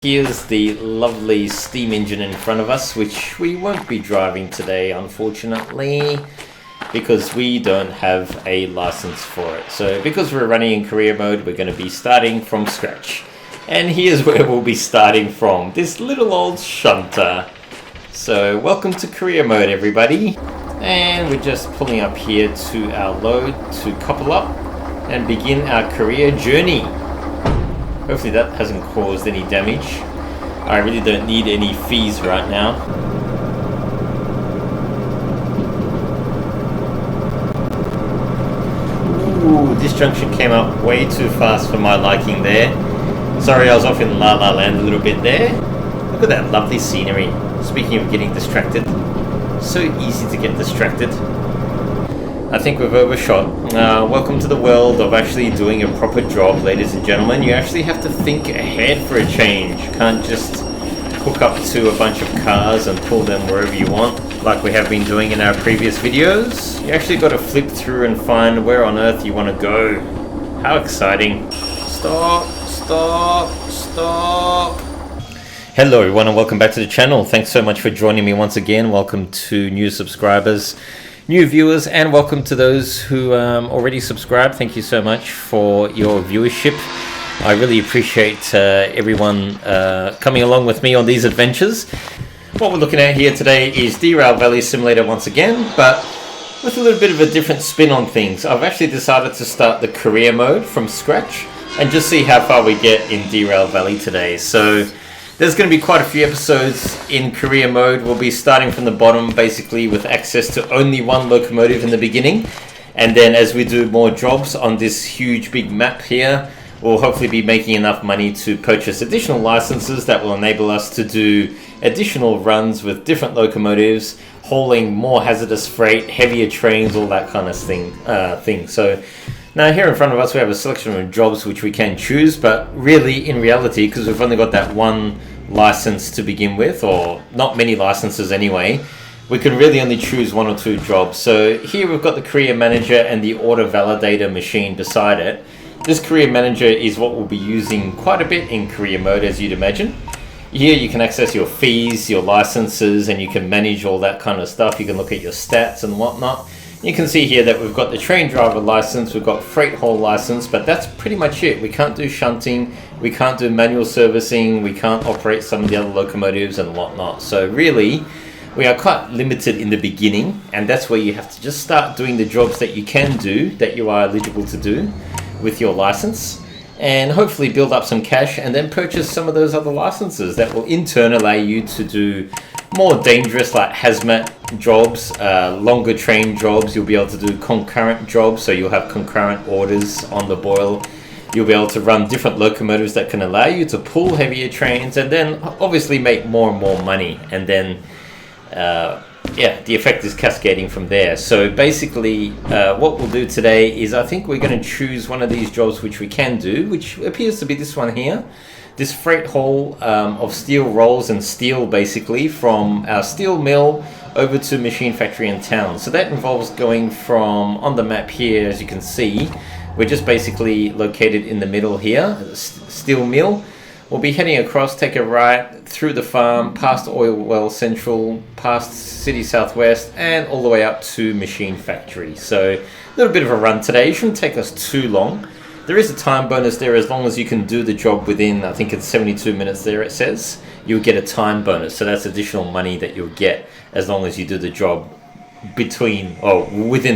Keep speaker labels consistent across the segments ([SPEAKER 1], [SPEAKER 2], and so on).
[SPEAKER 1] Here's the lovely steam engine in front of us, which we won't be driving today, unfortunately, because we don't have a license for it. So because we're running in career mode, we're going to be starting from scratch. And here's where we'll be starting from, this little old shunter. So welcome to career mode, everybody. And we're just pulling up here to our load to couple up and begin our career journey. Hopefully that hasn't caused any damage. I really don't need any fees right now. Ooh, this junction came up way too fast for my liking there. Sorry, I was off in La La Land a little bit there. Look at that lovely scenery. Speaking of getting distracted, so easy to get distracted. I think we've overshot. Welcome to the world of actually doing a proper job, ladies and gentlemen. You actually have to think ahead for a change. You can't just hook up to a bunch of cars and pull them wherever you want, like we have been doing in our previous videos. You actually got to flip through and find where on earth you want to go. How exciting. Stop, stop, stop. Hello everyone and welcome back to the channel. Thanks so much for joining me once again. Welcome to new subscribers, new viewers, and welcome to those who already subscribed. Thank you so much for your viewership. I really appreciate everyone coming along with me on these adventures. What we're looking at here today is Derail Valley Simulator once again, but with a little bit of a different spin on things. I've actually decided to start the career mode from scratch and just see how far we get in Derail Valley today. So there's going to be quite a few episodes in career mode. We'll be starting from the bottom, basically with access to only one locomotive in the beginning. And then as we do more jobs on this huge big map here, we'll hopefully be making enough money to purchase additional licenses that will enable us to do additional runs with different locomotives, hauling more hazardous freight, heavier trains, all that kind of thing. So now here in front of us we have a selection of jobs which we can choose, but really in reality, because we've only got that one license to begin with, or not many licenses anyway, we can really only choose one or two jobs. So here we've got the career manager and the order validator machine beside it. This career manager is what we'll be using quite a bit in career mode, as you'd imagine. Here you can access your fees, your licenses, and you can manage all that kind of stuff. You can look at your stats and whatnot. You can see here that we've got the train driver license, we've got freight haul license, but that's pretty much it. We can't do shunting, we can't do manual servicing, we can't operate some of the other locomotives and whatnot. So really, we are quite limited in the beginning, and that's where you have to just start doing the jobs that you can do, that you are eligible to do with your license, and hopefully build up some cash and then purchase some of those other licenses that will in turn allow you to do more dangerous, like hazmat jobs, longer train jobs. You'll be able to do concurrent jobs, so you'll have concurrent orders on the boil. You'll be able to run different locomotives that can allow you to pull heavier trains, and then obviously make more and more money, and then the effect is cascading from there. So basically what we'll do today is, I think we're going to choose one of these jobs which we can do, which appears to be this one here. This freight haul of steel rolls and steel, basically from our steel mill over to machine factory in town. So that involves going from, on the map here, as you can see, we're just basically located in the middle here, steel mill. We'll be heading across, take a right through the farm, past Oil Well Central, past City Southwest, and all the way up to machine factory. So a little bit of a run today. It shouldn't take us too long. There is a time bonus there as long as you can do the job within, I think it's 72 minutes there it says. You'll get a time bonus, so that's additional money that you'll get as long as you do the job within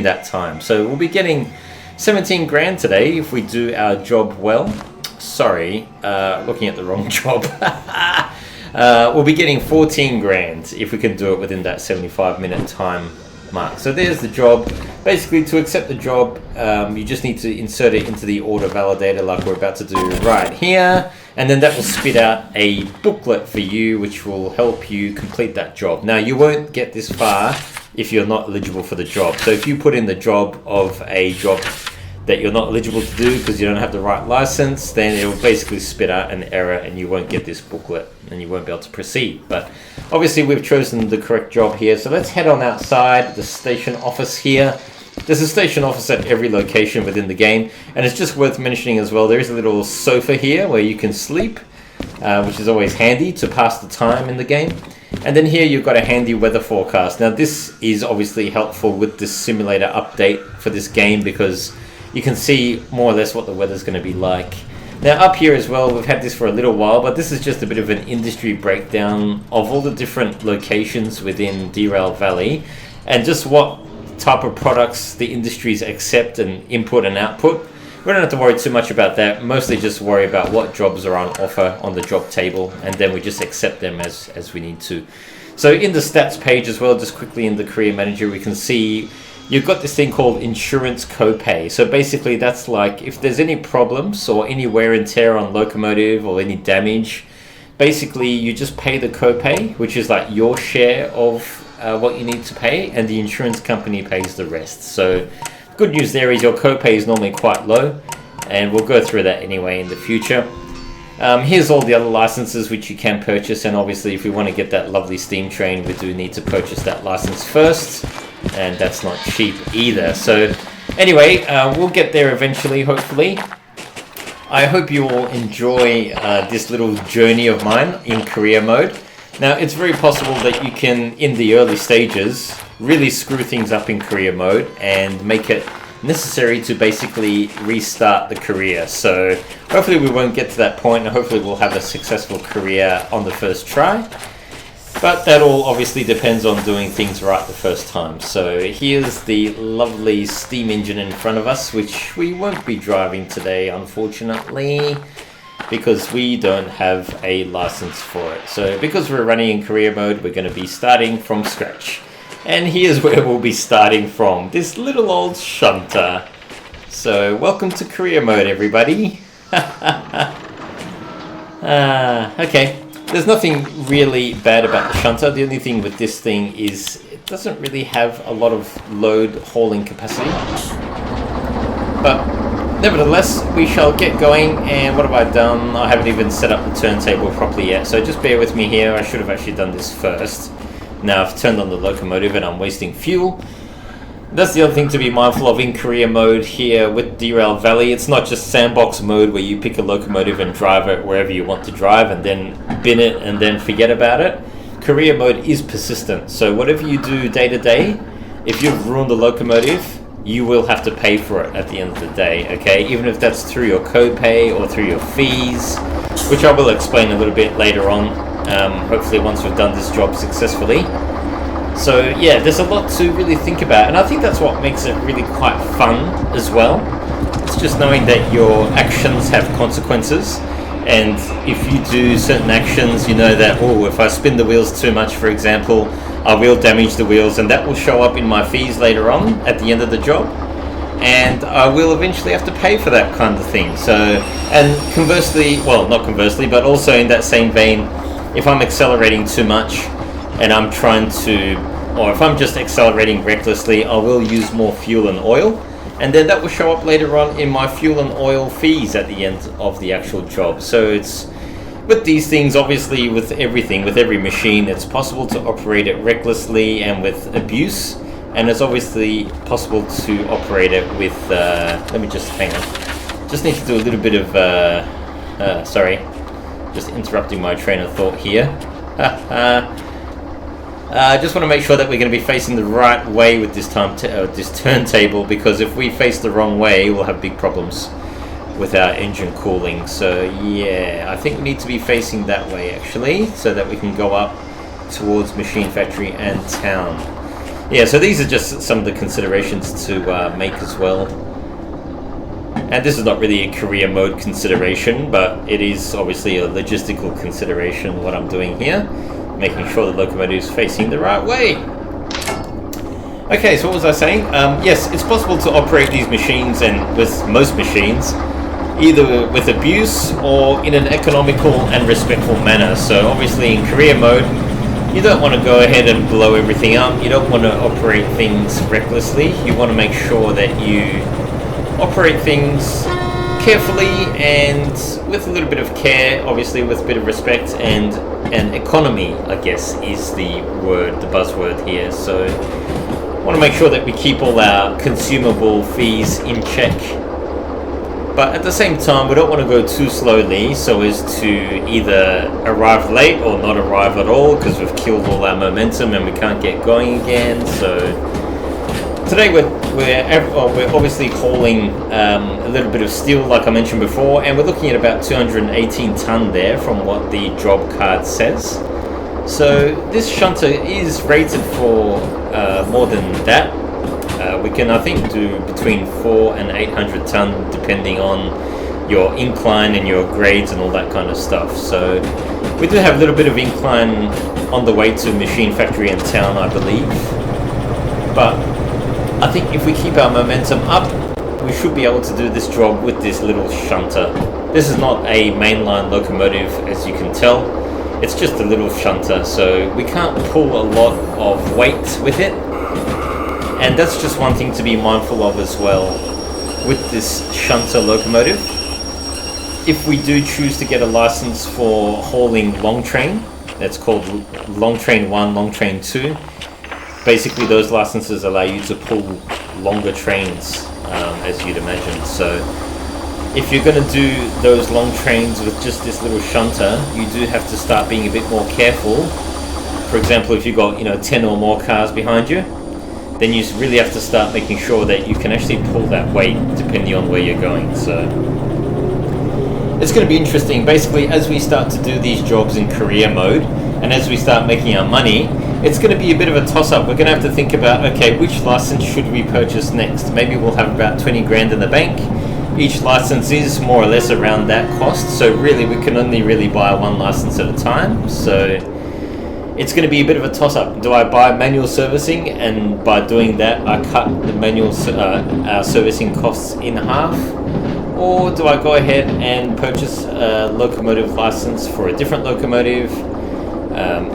[SPEAKER 1] that time. So we'll be getting 17 grand today if we do our job well. Sorry, looking at the wrong job. We'll be getting 14 grand if we can do it within that 75-minute time mark. So there's the job. Basically, to accept the job, you just need to insert it into the order validator like we're about to do right here, and then that will spit out a booklet for you which will help you complete that job. Now, you won't get this far if you're not eligible for the job. So if you put in the job of a job that you're not eligible to do because you don't have the right license, then it will basically spit out an error and you won't get this booklet and you won't be able to proceed. But obviously we've chosen the correct job here, so let's head on outside the station office here. There's a station office at every location within the game, and it's just worth mentioning as well, there is a little sofa here where you can sleep. which is always handy to pass the time in the game. And then here you've got a handy weather forecast. Now this is obviously helpful with this simulator update for this game because you can see more or less what the weather's going to be like. Now up here as well, we've had this for a little while, but this is just a bit of an industry breakdown of all the different locations within Derail Valley and just what type of products the industries accept and input and output. We don't have to worry too much about that, mostly just worry about what jobs are on offer on the job table, and then we just accept them as we need to. So in the stats page as well, just quickly in the career manager, we can see you've got this thing called insurance copay. So basically that's like if there's any problems or any wear and tear on locomotive or any damage, basically you just pay the copay, which is like your share of what you need to pay, and the insurance company pays the rest. So good news there is your copay is normally quite low, and we'll go through that anyway in the future. Here's all the other licenses which you can purchase, and obviously if we want to get that lovely steam train, we do need to purchase that license first, and that's not cheap either. So anyway, we'll get there eventually, hopefully. I hope you all enjoy this little journey of mine in career mode. Now it's very possible that you can, in the early stages, really screw things up in career mode and make it necessary to basically restart the career. So hopefully we won't get to that point, and hopefully we'll have a successful career on the first try. But that all obviously depends on doing things right the first time. So here's the lovely steam engine in front of us, which we won't be driving today, unfortunately, because we don't have a license for it. So because we're running in career mode, we're going to be starting from scratch. And here's where we'll be starting from, this little old shunter. So welcome to career mode, everybody. Okay, there's nothing really bad about the shunter. The only thing with this thing is it doesn't really have a lot of load hauling capacity. But nevertheless, we shall get going. And what have I done? I haven't even set up the turntable properly yet, so just bear with me here. I should have actually done this first. Now I've turned on the locomotive and I'm wasting fuel. That's the other thing to be mindful of in career mode here with Derail Valley. It's not just sandbox mode where you pick a locomotive and drive it wherever you want to drive and then bin it and then forget about it. Career mode is persistent, so whatever you do day to day, if you've ruined the locomotive, you will have to pay for it at the end of the day, okay? Even if that's through your copay or through your fees, which I will explain a little bit later on. Hopefully once we've done this job successfully. So yeah, there's a lot to really think about, and I think that's what makes it really quite fun as well. It's just knowing that your actions have consequences, and if you do certain actions, you know that, oh, if I spin the wheels too much, for example, I will damage the wheels, and that will show up in my fees later on at the end of the job, and I will eventually have to pay for that kind of thing. So, and conversely, well, not conversely, but also in that same vein, if I'm accelerating too much and I'm trying to, or if I'm just accelerating recklessly, I will use more fuel and oil, and then that will show up later on in my fuel and oil fees at the end of the actual job. So it's, with these things, obviously with everything, with every machine, it's possible to operate it recklessly and with abuse, and it's obviously possible to operate it with, let me just, hang on, just need to do a little bit of, sorry, just interrupting my train of thought here. I just want to make sure that we're going to be facing the right way with this this turntable, because if we face the wrong way, we'll have big problems with our engine cooling. So yeah, I think we need to be facing that way actually, so that we can go up towards Machine Factory and town. Yeah, so these are just some of the considerations to make as well. And this is not really a career mode consideration, but it is obviously a logistical consideration what I'm doing here, making sure the locomotive is facing the right way. Okay, so what was I saying? Yes, it's possible to operate these machines, and with most machines, either with abuse or in an economical and respectful manner. So obviously in career mode, you don't want to go ahead and blow everything up. You don't want to operate things recklessly. You want to make sure that you operate things carefully and with a little bit of care, obviously with a bit of respect, and economy, I guess, is the word, the buzzword here. So I want to make sure that we keep all our consumable fees in check. But at the same time, we don't want to go too slowly so as to either arrive late or not arrive at all, because we've killed all our momentum and we can't get going again. So today we're obviously hauling a little bit of steel, like I mentioned before, and we're looking at about 218 ton there from what the job card says. So this shunter is rated for more than that. We can, I think, do between 400 and 800 ton depending on your incline and your grades and all that kind of stuff. So we do have a little bit of incline on the way to Machine Factory in town, I believe. But I think if we keep our momentum up, we should be able to do this job with this little shunter. This is not a mainline locomotive, as you can tell. It's just a little shunter, so we can't pull a lot of weight with it. And that's just one thing to be mindful of as well with this shunter locomotive. If we do choose to get a license for hauling long train, that's called long train 1, long train 2. Basically those licenses allow you to pull longer trains, as you'd imagine. So if you're going to do those long trains with just this little shunter, you do have to start being a bit more careful. For example, if you've got 10 or more cars behind you, then you really have to start making sure that you can actually pull that weight depending on where you're going. So it's going to be interesting. Basically, as we start to do these jobs in career mode and as we start making our money, it's going to be a bit of a toss-up. We're going to have to think about, okay, which license should we purchase next? Maybe we'll have about 20 grand in the bank. Each license is more or less around that cost, so really we can only really buy one license at a time. So it's going to be a bit of a toss-up. Do I buy manual servicing, and by doing that I cut the manual servicing costs in half? Or do I go ahead and purchase a locomotive license for a different locomotive?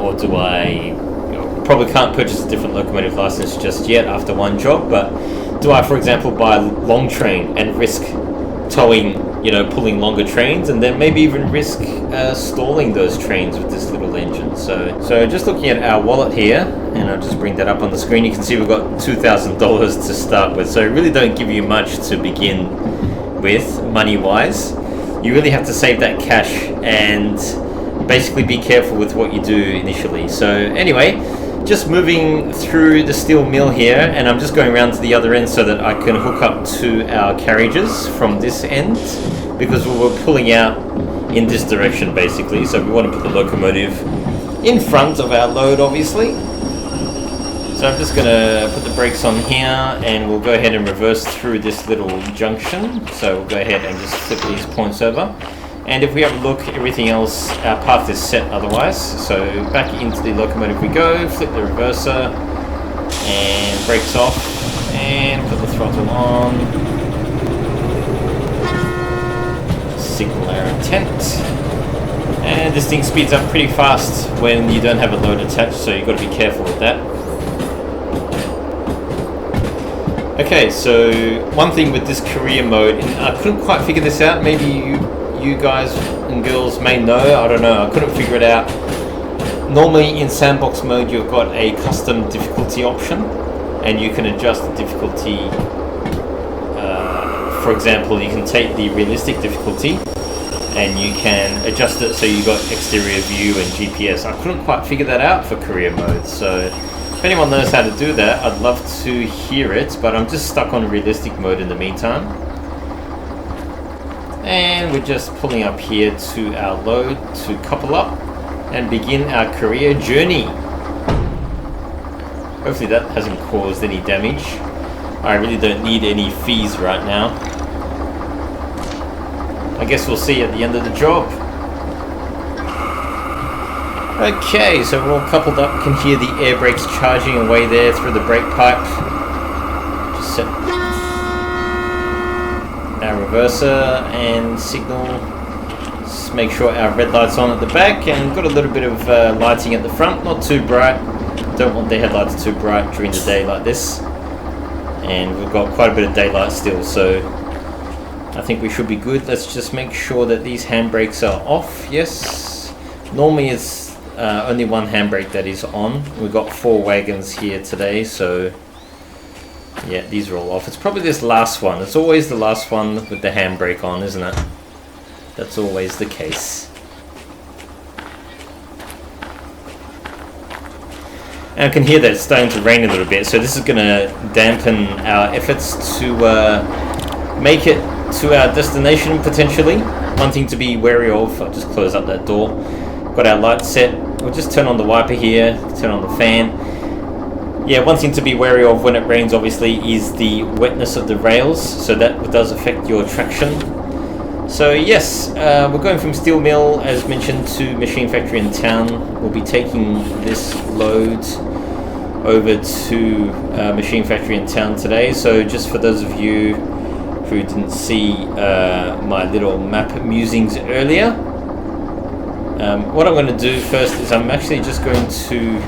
[SPEAKER 1] Or do I... probably can't purchase a different locomotive license just yet after one job, but do I, for example, buy a long train and risk towing, pulling longer trains, and then maybe even risk stalling those trains with this little engine? So just looking at our wallet here, and I'll just bring that up on the screen, you can see we've got $2,000 to start with, so it really don't give you much to begin with money-wise. You really have to save that cash and basically be careful with what you do initially. So anyway, just moving through the steel mill here, and I'm just going around to the other end so that I can hook up to our carriages from this end, because we were pulling out in this direction basically, so we want to put the locomotive in front of our load obviously. So I'm just going to put the brakes on here and we'll go ahead and reverse through this little junction. So we'll go ahead and just flip these points over. And if we have a look, everything else, our path is set otherwise. So back into the locomotive we go, flip the reverser, and brakes off, and put the throttle on. Signal our intent. And this thing speeds up pretty fast when you don't have a load attached, so you've got to be careful with that. Okay, so one thing with this career mode, and I couldn't quite figure this out, maybe you guys and girls may know, I don't know, I couldn't figure it out. Normally in sandbox mode you've got a custom difficulty option, and you can adjust the difficulty. For example, you can take the realistic difficulty and you can adjust it so you got exterior view and GPS. I couldn't quite figure that out for career mode, so if anyone knows how to do that, I'd love to hear it, but I'm just stuck on realistic mode in the meantime. And we're just pulling up here to our load to couple up and begin our career journey. Hopefully that hasn't caused any damage. I really don't need any fees right now. I guess we'll see at the end of the job. Okay, so we're all coupled up. You can hear the air brakes charging away there through the brake pipe. Just set our reverser and signal. Just make sure our red light's on at the back, and got a little bit of lighting at the front, not too bright. Don't want the headlights too bright during the day like this. And we've got quite a bit of daylight still, so I think we should be good. Let's just make sure that these handbrakes are off. Yes. Normally it's only one handbrake that is on. We've got 4 wagons here today, so Yeah, these are all off. It's probably this last one. It's always the last one with the handbrake on, isn't it? That's always the case. And I can hear that it's starting to rain a little bit, so this is going to dampen our efforts to make it to our destination, potentially. One thing to be wary of, I'll just close up that door. Got our lights set. We'll just turn on the wiper here, turn on the fan. Yeah, one thing to be wary of when it rains, obviously, is the wetness of the rails, so that does affect your traction. So yes, we're going from steel mill, as mentioned, to machine factory in town. We'll be taking this load over to machine factory in town today. So just for those of you who didn't see my little map musings earlier, what I'm going to do first is I'm actually just going to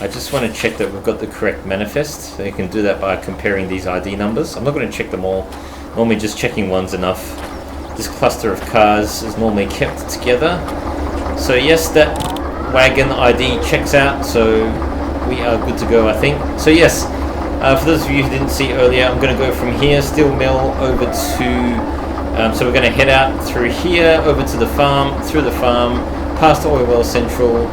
[SPEAKER 1] I just want to check that we've got the correct manifest. So you can do that by comparing these ID numbers. I'm not going to check them all. Normally just checking one's enough. This cluster of cars is normally kept together. So yes, that wagon ID checks out, so we are good to go, I think. So yes, for those of you who didn't see earlier, I'm going to go from here, steel mill, over to... so we're going to head out through here, over to the farm, through the farm, past Oil Well Central,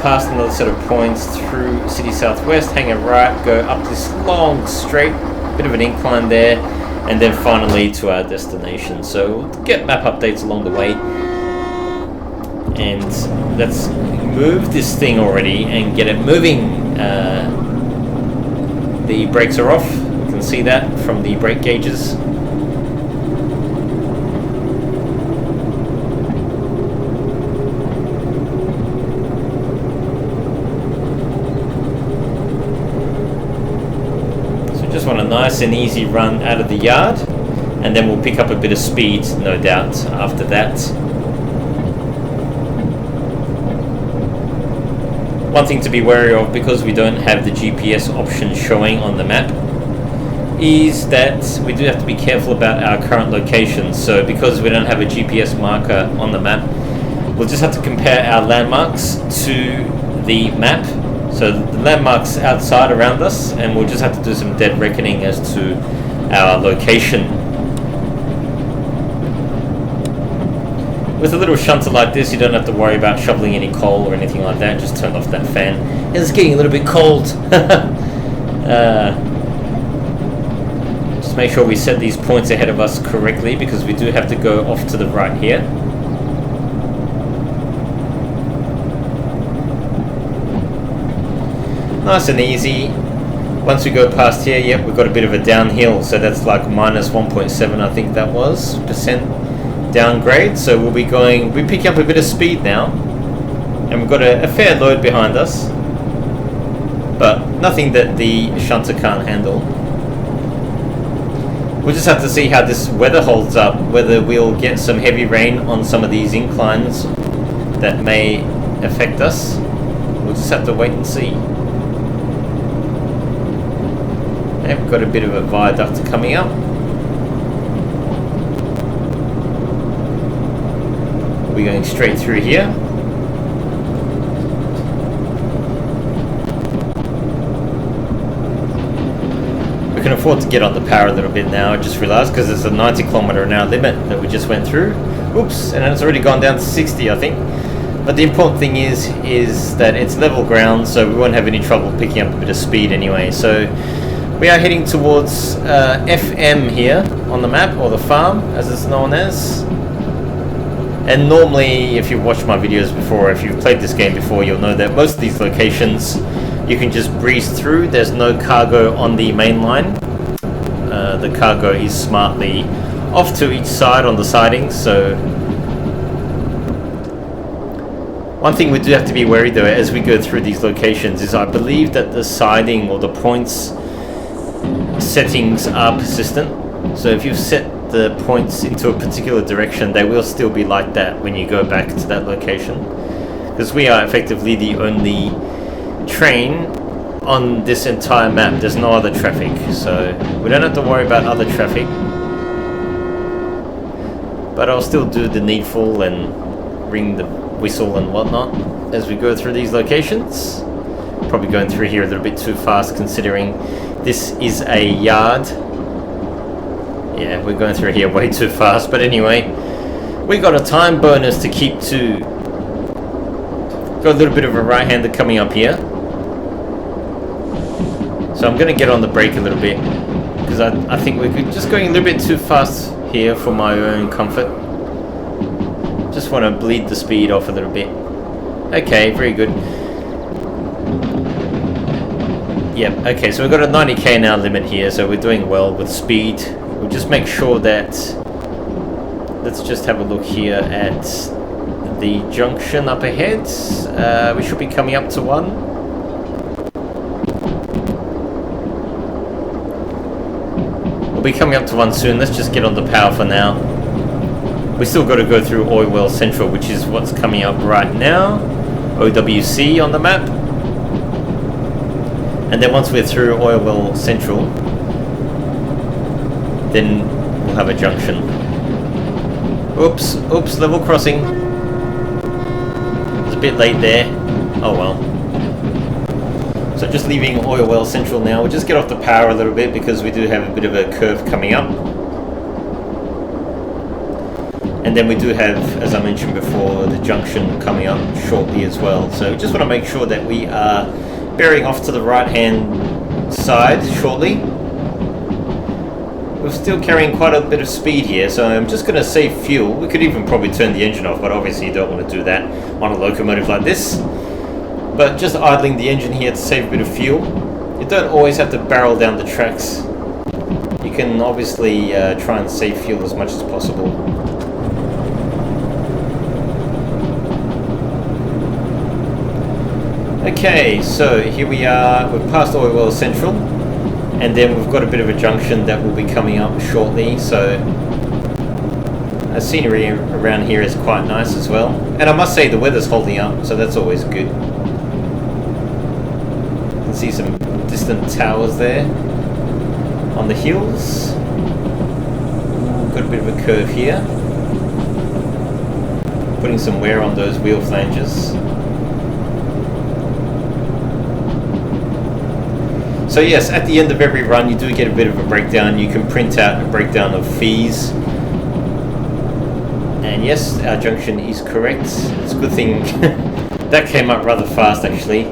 [SPEAKER 1] past another set of points, through City Southwest, hang a right, go up this long straight, bit of an incline there, and then finally to our destination. So we'll get map updates along the way. And let's move this thing already and get it moving. The brakes are off. You can see that from the brake gauges. On a nice and easy run out of the yard, and then we'll pick up a bit of speed, no doubt, after that. One thing to be wary of, because we don't have the GPS option showing on the map, is that we do have to be careful about our current location. So because we don't have a GPS marker on the map, we'll just have to compare our landmarks to the map. So the landmarks outside around us, and we'll just have to do some dead reckoning as to our location. With a little shunter like this, you don't have to worry about shoveling any coal or anything like that. Just turn off that fan. It's getting a little bit cold. Just make sure we set these points ahead of us correctly, because we do have to go off to the right here. Nice and easy. Once we go past here, yep, we've got a bit of a downhill, so that's like minus 1.7, I think that was, percent downgrade. So we'll be picking up a bit of speed now, and we've got a fair load behind us, but nothing that the shunter can't handle. We'll just have to see how this weather holds up, whether we'll get some heavy rain on some of these inclines that may affect us. We'll just have to wait and see. And we've got a bit of a viaduct coming up. We're going straight through here. We can afford to get on the power a little bit now, I just realised, because there's a 90 km/h limit that we just went through. Oops, and it's already gone down to 60, I think. But the important thing is that it's level ground, so we won't have any trouble picking up a bit of speed anyway. So we are heading towards FM here on the map, or the farm as it's known as. And normally, if you've watched my videos before, if you've played this game before, you'll know that most of these locations you can just breeze through. There's no cargo on the main line. The cargo is smartly off to each side on the sidings. So one thing we do have to be wary though as we go through these locations is I believe that the siding or the points settings are persistent. So if you've set the points into a particular direction, they will still be like that when you go back to that location, because we are effectively the only train on this entire map. There's no other traffic, so we don't have to worry about other traffic, but I'll still do the needful and ring the whistle and whatnot as we go through these locations. Probably going through here a little bit too fast considering this is a yard. Yeah, we're going through here way too fast, but anyway, we got a time bonus to keep to. Got a little bit of a right-hander coming up here. So I'm going to get on the brake a little bit because I think we're just going a little bit too fast here for my own comfort. Just want to bleed the speed off a little bit. Okay, very good. Yep, okay, so we've got a 90k an hour limit here, so we're doing well with speed. We'll just make sure that... Let's just have a look here at the junction up ahead. We should be coming up to one. We'll be coming up to one soon. Let's just get on the power for now. We still got to go through Oil Well Central, which is what's coming up right now. OWC on the map. And then once we're through Oil Well Central, then we'll have a junction. Oops, level crossing. It's a bit late there. Oh well. So just leaving Oil Well Central now. We'll just get off the power a little bit because we do have a bit of a curve coming up. And then we do have, as I mentioned before, the junction coming up shortly as well. So we just want to make sure that we are bearing off to the right-hand side shortly. We're still carrying quite a bit of speed here, so I'm just going to save fuel. We could even probably turn the engine off, but obviously you don't want to do that on a locomotive like this. But just idling the engine here to save a bit of fuel. You don't always have to barrel down the tracks. You can obviously try and save fuel as much as possible. Okay, so here we are, we've passed Oil Well Central, and then we've got a bit of a junction that will be coming up shortly, so the scenery around here is quite nice as well. And I must say the weather's holding up, so that's always good. You can see some distant towers there on the hills. Got a bit of a curve here. Putting some wear on those wheel flanges. So yes, at the end of every run you do get a bit of a breakdown. You can print out a breakdown of fees. And yes, our junction is correct. It's a good thing that came up rather fast actually.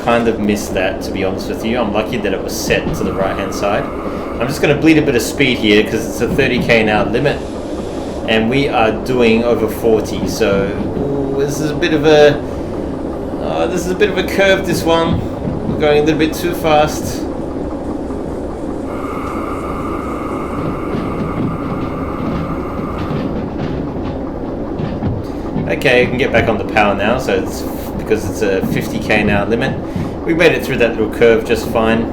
[SPEAKER 1] Kind of missed that, to be honest with you. I'm lucky that it was set to the right hand side. I'm just going to bleed a bit of speed here because it's a 30k an hour limit. And we are doing over 40, so this is a bit of a curve, this one. We're going a little bit too fast. Okay, I can get back on the power now, so it's because it's a 50k an hour limit. We made it through that little curve just fine.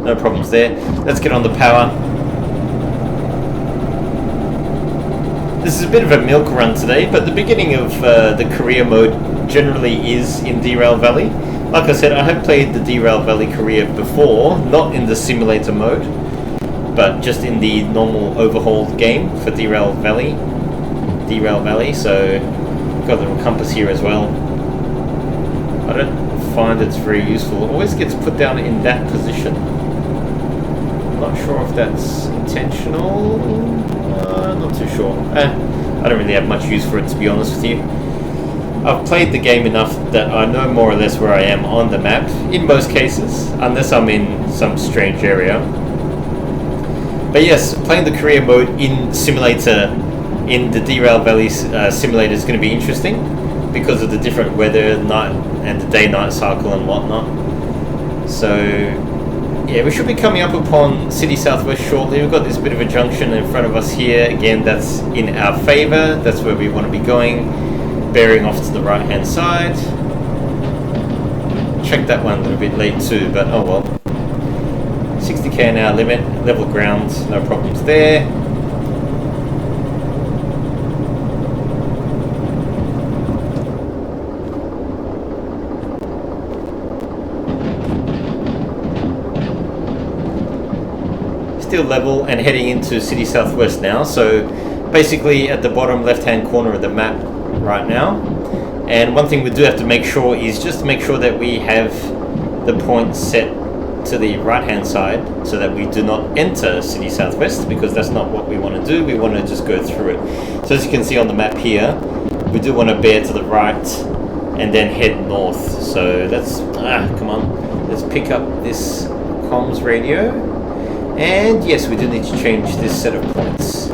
[SPEAKER 1] No problems there. Let's get on the power. This is a bit of a milk run today, but the beginning of the career mode generally is in Derail Valley. Like I said, I have played the Derail Valley career before, not in the simulator mode, but just in the normal overhauled game for Derail Valley. So got a little compass here as well. I don't find it's very useful. It always gets put down in that position. I'm not sure if that's intentional. Not too sure. I don't really have much use for it, to be honest with you. I've played the game enough that I know more or less where I am on the map, in most cases, unless I'm in some strange area. But yes, playing the career mode in simulator, in the Derail Valley simulator is going to be interesting because of the different weather, night and the day-night cycle and whatnot. So yeah, we should be coming up upon City Southwest shortly. We've got this bit of a junction in front of us here. Again, that's in our favour. That's where we want to be going. Bearing off to the right hand side. Checked that one a little bit late too, but oh well. 60k an hour limit, level ground, no problems there. Still level and heading into City Southwest now, so basically at the bottom left hand corner of the map right now. And one thing we do have to make sure is just to make sure that we have the point set to the right hand side so that we do not enter City Southwest, because that's not what we want to do. We want to just go through it. So as you can see on the map here, we do want to bear to the right and then head north. So let's come on, let's pick up this comms radio, and yes, we do need to change this set of points.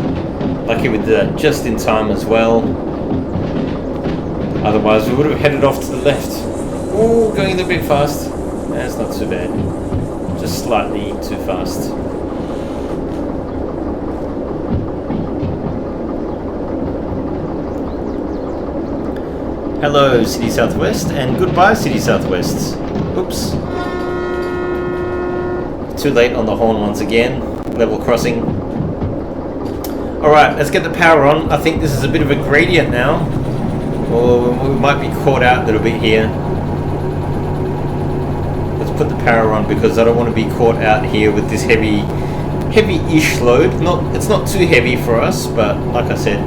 [SPEAKER 1] Lucky we did that just in time as well, otherwise we would have headed off to the left. Oh, going a little bit fast. That's not too bad, just slightly too fast. Hello City Southwest, and goodbye City Southwest. Oops. Too late on the horn once again. Level crossing. Alright, let's get the power on. I think this is a bit of a gradient now. Or we might be caught out a little bit here. Let's put the power on because I don't want to be caught out here with this heavy-ish load. It's not too heavy for us, but like I said,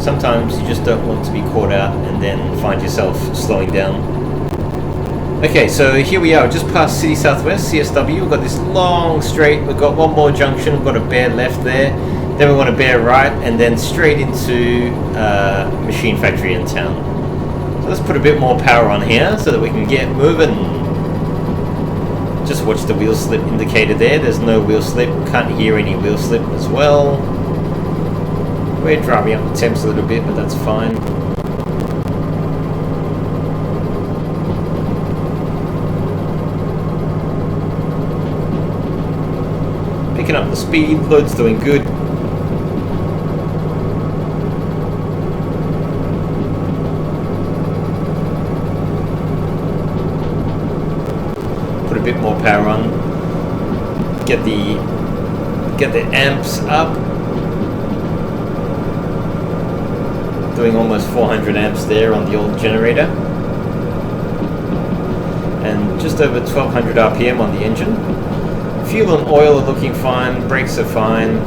[SPEAKER 1] sometimes you just don't want to be caught out and then find yourself slowing down. Okay, so here we are, just past City Southwest, CSW. We've got this long straight, we've got one more junction, we've got a bear left there, then we want to bear right, and then straight into Machine Factory in town. So let's put a bit more power on here so that we can get moving. Just watch the wheel slip indicator there, there's no wheel slip, can't hear any wheel slip as well. We're driving up the temps a little bit, but that's fine. Picking up the speed, load's doing good. Put a bit more power on. Get the amps up. Doing almost 400 amps there on the old generator. And just over 1200 RPM on the engine. Fuel and oil are looking fine, brakes are fine.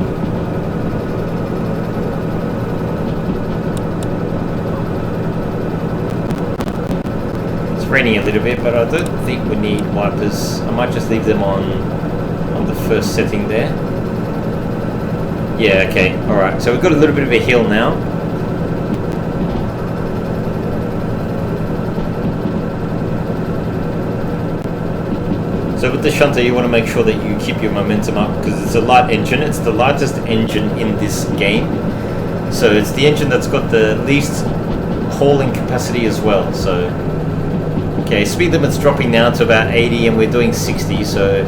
[SPEAKER 1] It's raining a little bit, but I don't think we need wipers. I might just leave them on the first setting there. Yeah, okay, alright. So we've got a little bit of a hill now. So with the shunter, you want to make sure that you keep your momentum up because it's a light engine. It's the lightest engine in this game. So it's the engine that's got the least hauling capacity as well. So, okay, speed limit's dropping now to about 80 and we're doing 60. So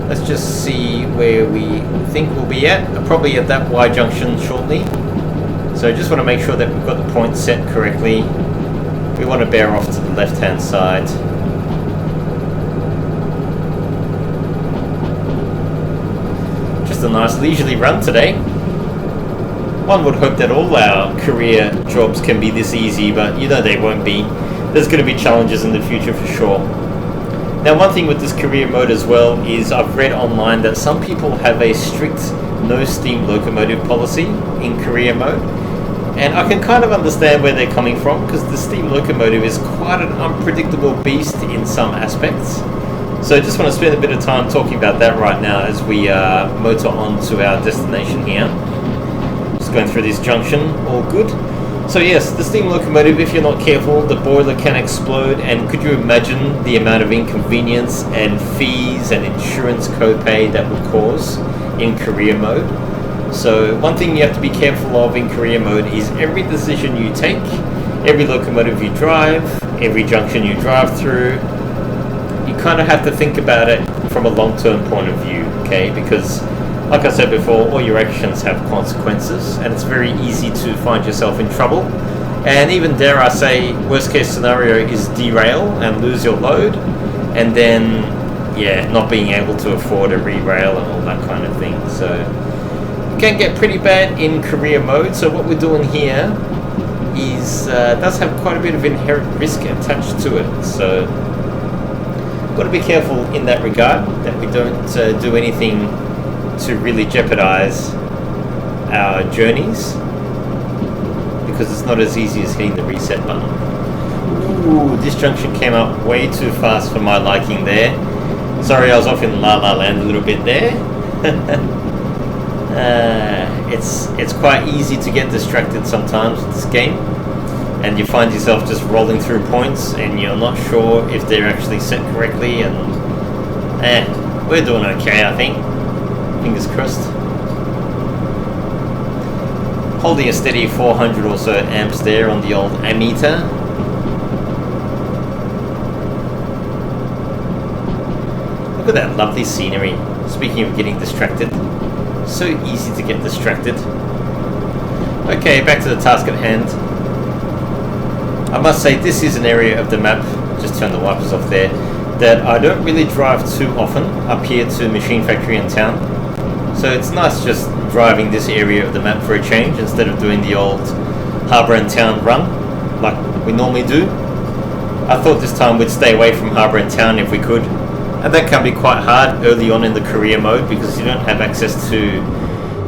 [SPEAKER 1] let's just see where we think we'll be at. Probably at that Y junction shortly. So I just want to make sure that we've got the point set correctly. We want to bear off to the left-hand side. A nice leisurely run today. One would hope that all our career jobs can be this easy, but you know they won't be. There's going to be challenges in the future for sure. Now one thing with this career mode as well is I've read online that some people have a strict no steam locomotive policy in career mode, and I can kind of understand where they're coming from because the steam locomotive is quite an unpredictable beast in some aspects. So I just want to spend a bit of time talking about that right now as we motor on to our destination here. Just going through this junction, all good. So yes, the steam locomotive, if you're not careful, the boiler can explode, and could you imagine the amount of inconvenience and fees and insurance copay that would cause in career mode? So one thing you have to be careful of in career mode is every decision you take, every locomotive you drive, every junction you drive through, you kind of have to think about it from a long-term point of view, okay? Because, like I said before, all your actions have consequences, and it's very easy to find yourself in trouble. And even, dare I say, worst-case scenario is derail and lose your load, and then, yeah, not being able to afford a re-rail and all that kind of thing. So, it can get pretty bad in career mode. So what we're doing here is does have quite a bit of inherent risk attached to it. So, got to be careful in that regard that we don't do anything to really jeopardize our journeys, because it's not as easy as hitting the reset button. Ooh, this junction came up way too fast for my liking there. Sorry, I was off in La La Land a little bit there. It's quite easy to get distracted sometimes with this game, and you find yourself just rolling through points and you're not sure if they're actually set correctly, and we're doing okay, I think. Fingers crossed. Holding a steady 400 or so amps there on the old ammeter. Look at that lovely scenery. Speaking of getting distracted, so easy to get distracted. Okay, back to the task at hand. I must say this is an area of the map, just turn the wipers off there, that I don't really drive too often up here to Machine Factory in town. So it's nice just driving this area of the map for a change instead of doing the old Harbour and Town run like we normally do. I thought this time we'd stay away from Harbour and Town if we could, and that can be quite hard early on in the career mode because you don't have access to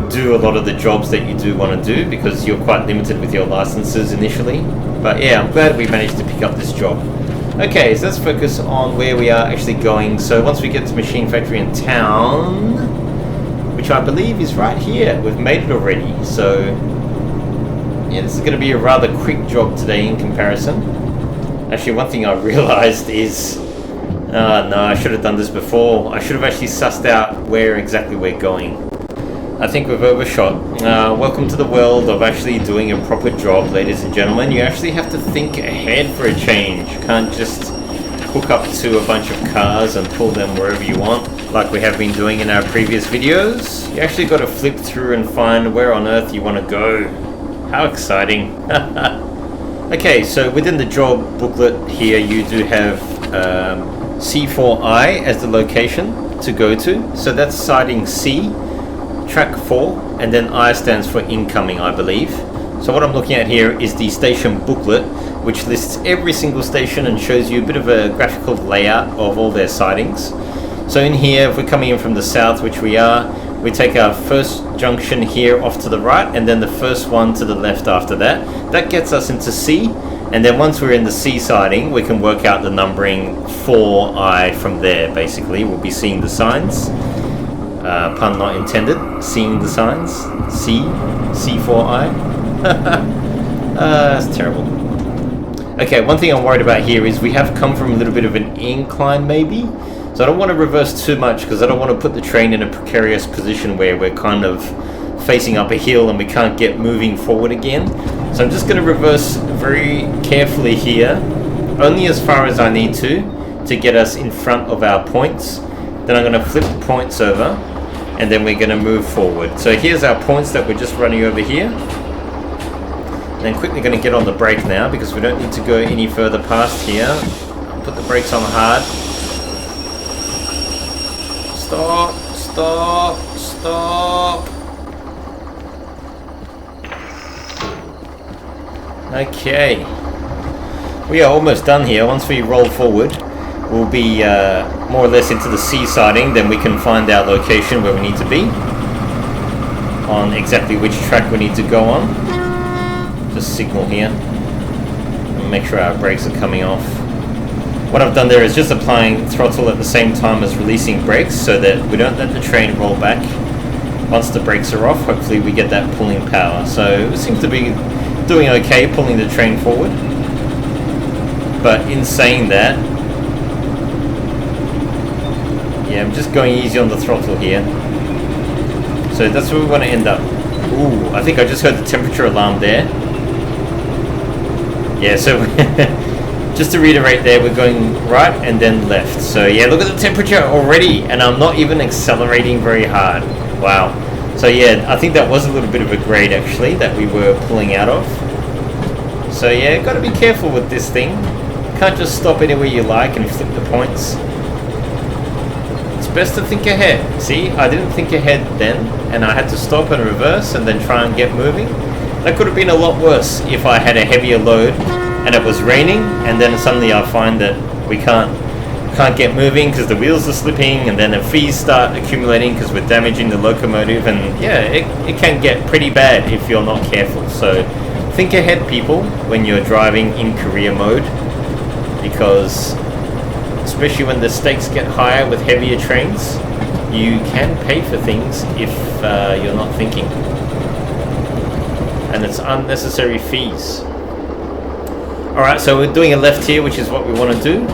[SPEAKER 1] do a lot of the jobs that you do want to do because you're quite limited with your licenses initially. But yeah, I'm glad we managed to pick up this job. Okay, so let's focus on where we are actually going. So once we get to Machine Factory in town, which I believe is right here, we've made it already. So yeah, this is going to be a rather quick job today in comparison. Actually, one thing I realized is no, I should have done this before. I should have actually sussed out where exactly we're going. I think we've overshot. Welcome to the world of actually doing a proper job, ladies and gentlemen. You actually have to think ahead for a change. You can't just hook up to a bunch of cars and pull them wherever you want, like we have been doing in our previous videos. You actually got to flip through and find where on earth you want to go. How exciting. Okay, so within the job booklet here, you do have C4I as the location to go to. So that's siding C, track 4, and then I stands for incoming, I believe. So what I'm looking at here is the station booklet, which lists every single station and shows you a bit of a graphical layout of all their sidings. So in here, if we're coming in from the south, which we are, we take our first junction here off to the right, and then the first one to the left after that. That gets us into C, and then once we're in the C siding, we can work out the numbering 4I from there, basically. We'll be seeing the signs. Pun not intended. Seeing the signs. C4I. That's terrible. Okay, one thing I'm worried about here is we have come from a little bit of an incline maybe. So I don't want to reverse too much because I don't want to put the train in a precarious position where we're kind of facing up a hill and we can't get moving forward again. So I'm just going to reverse very carefully here, only as far as I need to get us in front of our points. Then I'm going to flip the points over, and then we're going to move forward. So here's our points that we're just running over here. And then quickly going to get on the brake now because we don't need to go any further past here. I'll put the brakes on hard. Stop, stop, stop. Okay. We are almost done here. Once we roll forward, we'll be more or less into the C siding, then we can find our location where we need to be on exactly which track we need to go on. Just signal here and make sure our brakes are coming off. What I've done there is just applying throttle at the same time as releasing brakes so that we don't let the train roll back. Once the brakes are off, hopefully we get that pulling power. So it seems to be doing okay pulling the train forward, but in saying that, yeah, I'm just going easy on the throttle here. So that's where we want to end up. Ooh, I think I just heard the temperature alarm there. Yeah, so just to reiterate there, we're going right and then left. So yeah, look at the temperature already, and I'm not even accelerating very hard. Wow. So yeah, I think that was a little bit of a grade actually that we were pulling out of. So yeah, got to be careful with this thing. Can't just stop anywhere you like and flip the points. It's best to think ahead. See, I didn't think ahead then, and I had to stop and reverse and then try and get moving. That could have been a lot worse if I had a heavier load and it was raining, and then suddenly I find that we can't get moving because the wheels are slipping, and then the fees start accumulating because we're damaging the locomotive, and yeah, it can get pretty bad if you're not careful. So think ahead, people, when you're driving in career mode, because especially when the stakes get higher with heavier trains, you can pay for things if you're not thinking, and it's unnecessary fees. Alright, so we're doing a left here, which is what we want to do.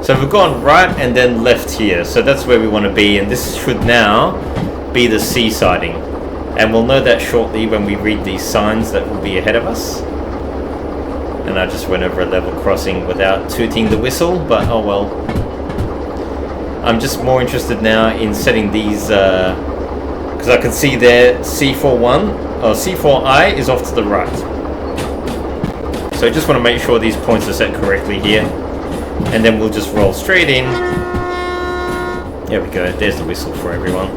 [SPEAKER 1] So we've gone right and then left here, so that's where we want to be, and this should now be the C siding, and we'll know that shortly when we read these signs that will be ahead of us. And I just went over a level crossing without tooting the whistle, but oh well. I'm just more interested now in setting these, because I can see there C41 or C4I is off to the right, so I just want to make sure these points are set correctly here. And then we'll just roll straight in. There we go, there's the whistle for everyone.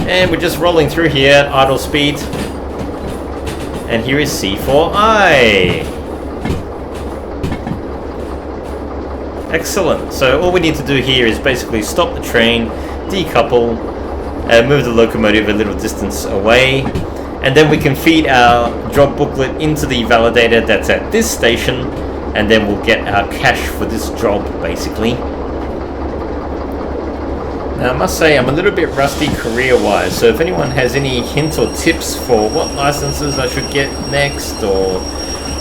[SPEAKER 1] And we're just rolling through here at idle speed. And here is C4I. Excellent. So all we need to do here is basically stop the train, decouple, move the locomotive a little distance away, and then we can feed our job booklet into the validator that's at this station, and then we'll get our cash for this job, basically. Now I must say I'm a little bit rusty career-wise, so if anyone has any hints or tips for what licenses I should get next, or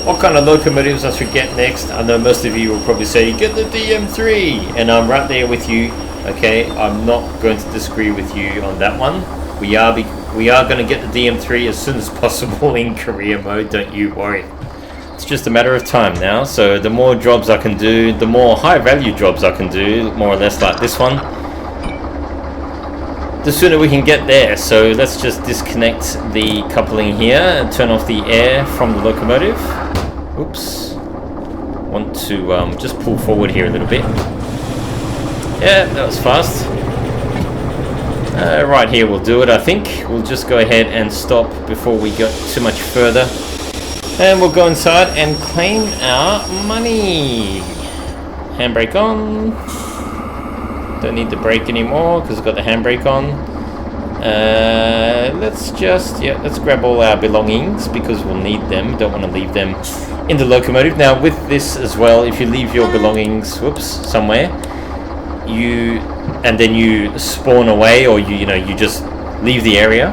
[SPEAKER 1] what kind of locomotives I should get next, I know most of you will probably say, get the DM3, and I'm right there with you. Okay, I'm not going to disagree with you on that one. We are going to get the DM3 as soon as possible in career mode, don't you worry. It's just a matter of time now, so the more jobs I can do, the more high value jobs I can do, more or less like this one, the sooner we can get there. So let's just disconnect the coupling here and turn off the air from the locomotive. Oops. Want to just pull forward here a little bit. Yeah, that was fast. Right here we'll do it, I think. We'll just go ahead and stop before we get too much further. And we'll go inside and claim our money. Handbrake on. Don't need the brake anymore because I've got the handbrake on. Let's grab all our belongings because we'll need them. Don't want to leave them in the locomotive. Now with this as well, if you leave your belongings, somewhere, and then you spawn away, or you just leave the area,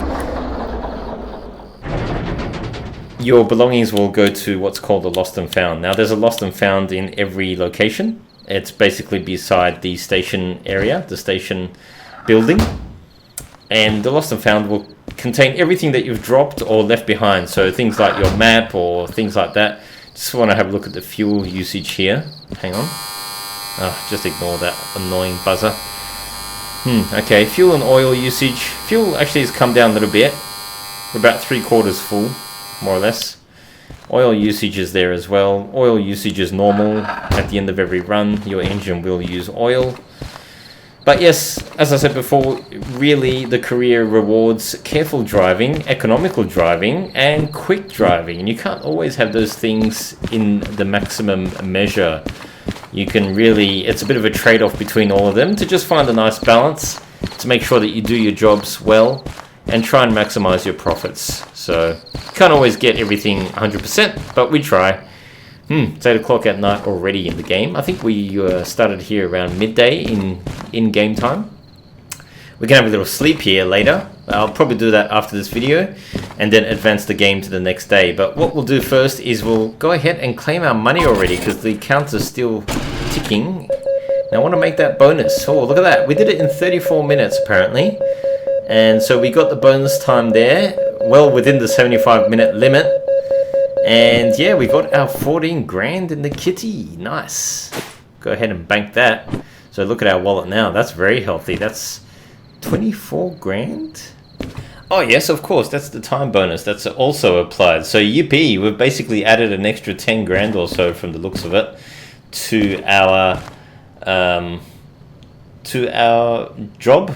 [SPEAKER 1] your belongings will go to what's called a lost and found. Now there's a lost and found in every location. It's basically beside the station area, the station building, and the lost and found will contain everything that you've dropped or left behind, so things like your map or things like that. Just want to have a look at the fuel usage here. Hang on. Just ignore that annoying buzzer. Okay, fuel and oil usage. Fuel actually has come down a little bit. We're about 3/4 full, more or less. Oil usage is there as well. Oil usage is normal. At the end of every run, your engine will use oil. But yes, as I said before, really the career rewards careful driving, economical driving, and quick driving. And you can't always have those things in the maximum measure. You can really, it's a bit of a trade-off between all of them to just find a nice balance to make sure that you do your jobs well and try and maximize your profits. So you can't always get everything 100%, but we try. It's 8 o'clock at night already in the game. I think we started here around midday in game time. We can have a little sleep here later. I'll probably do that after this video and then advance the game to the next day. But what we'll do first is we'll go ahead and claim our money already because the counter's still ticking. Now I want to make that bonus. Oh, look at that. We did it in 34 minutes apparently. And so we got the bonus time there, well within the 75-minute limit. And yeah, we got our 14 grand in the kitty. Nice. Go ahead and bank that. So look at our wallet now. That's very healthy. That's 24 grand. Oh yes, of course, that's the time bonus that's also applied. So yippee, we've basically added an extra 10 grand or so from the looks of it to our job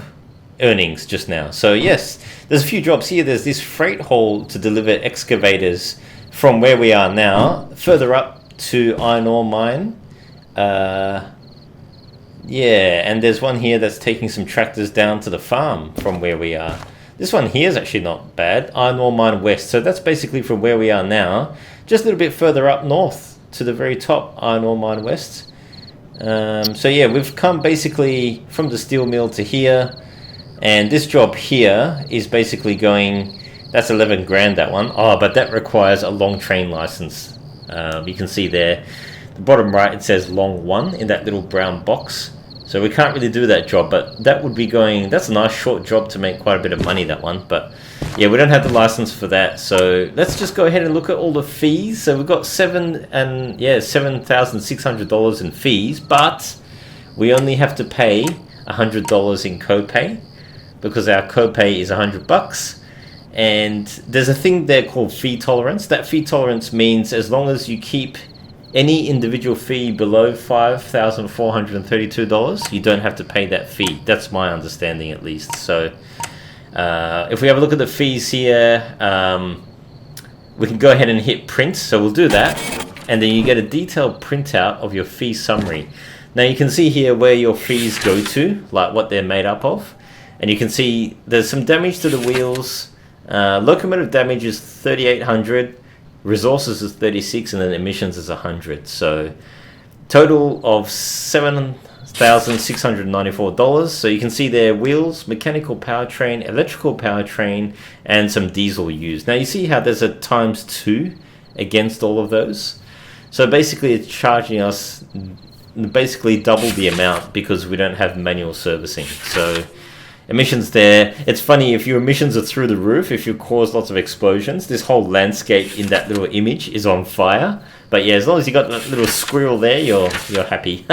[SPEAKER 1] earnings just now. So yes, there's a few jobs here. There's this freight haul to deliver excavators from where we are now further up to iron ore mine. Yeah, and there's one here that's taking some tractors down to the farm from where we are. This one here is actually not bad. Iron Ore Mine West. So that's basically from where we are now. Just a little bit further up north to the very top, Iron Ore Mine West. So yeah, we've come basically from the steel mill to here. And this job here is basically going... That's 11 grand, that one. Oh, but that requires a long train license. You can see there, the bottom right, it says long 1 in that little brown box. So we can't really do that job, but that would be going... That's a nice short job to make quite a bit of money, that one. But yeah, we don't have the license for that. So let's just go ahead and look at all the fees. So we've got $7,600 in fees, but we only have to pay $100 in copay because our copay is $100. And there's a thing there called fee tolerance. That fee tolerance means as long as you keep any individual fee below $5,432, you don't have to pay that fee. That's my understanding, at least. So if we have a look at the fees here, we can go ahead and hit print. So we'll do that. And then you get a detailed printout of your fee summary. Now you can see here where your fees go to, like what they're made up of. And you can see there's some damage to the wheels. Locomotive damage is 3,800, resources is 36, and then emissions is 100. So total of $7,694. So you can see there wheels, mechanical powertrain, electrical powertrain, and some diesel used. Now you see how there's a ×2 against all of those. So basically it's charging us basically double the amount because we don't have manual servicing. So emissions there. It's funny, if your emissions are through the roof, if you cause lots of explosions, this whole landscape in that little image is on fire. But yeah, as long as you got that little squirrel there, you're happy.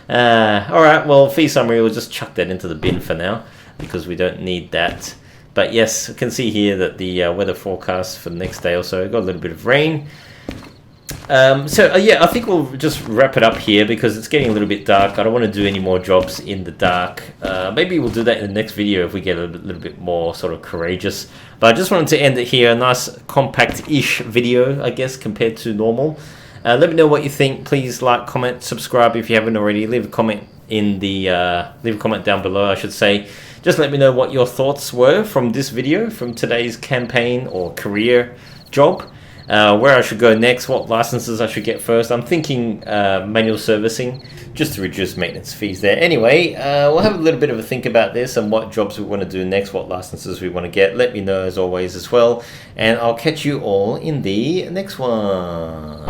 [SPEAKER 1] Alright, well, fee summary, we'll just chuck that into the bin for now because we don't need that. But yes, I can see here that the weather forecast for the next day or so got a little bit of rain. Yeah, I think we'll just wrap it up here because it's getting a little bit dark. I don't want to do any more jobs in the dark. Maybe we'll do that in the next video if we get a little bit more sort of courageous. But I just wanted to end it here. A nice compact-ish video, I guess, compared to normal. Let me know what you think. Please like, comment, subscribe if you haven't already. Leave a comment down below, I should say. Just let me know what your thoughts were from this video, from today's campaign or career job. Where I should go next, what licenses I should get first. I'm thinking manual servicing, just to reduce maintenance fees there. Anyway, we'll have a little bit of a think about this and what jobs we want to do next, what licenses we want to get. Let me know as always as well, and I'll catch you all in the next one.